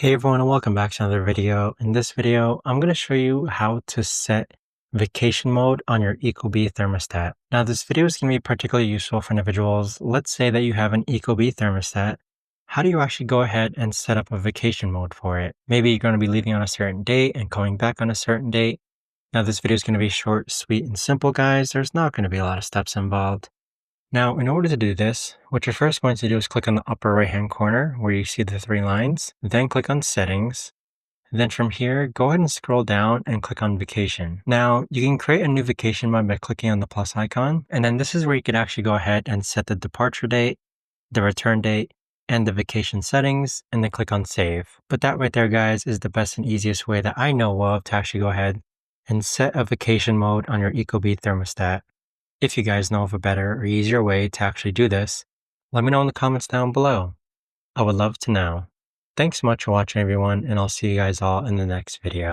Hey everyone, and welcome back to another video. In this video, I'm going to show you how to set vacation mode on your Ecobee thermostat. Now, this video is going to be particularly useful for individuals. Let's say that you have an Ecobee thermostat. How do you actually go ahead and set up a vacation mode for it? Maybe you're going to be leaving on a certain date and coming back on a certain date. Now, this video is going to be short, sweet, and simple, guys. There's not going to be a lot of steps involved. Now, in order to do this, what you're first going to do is click on the upper right-hand corner where you see the three lines, then click on Settings. Then from here, go ahead and scroll down and click on Vacation. Now, you can create a new vacation mode by clicking on the plus icon, and then this is where you could actually go ahead and set the departure date, the return date, and the vacation settings, and then click on Save. But that right there, guys, is the best and easiest way that I know of to actually go ahead and set a vacation mode on your Ecobee thermostat. If you guys know of a better or easier way to actually do this, let me know in the comments down below. I would love to know. Thanks so much for watching, everyone, and I'll see you guys all in the next video.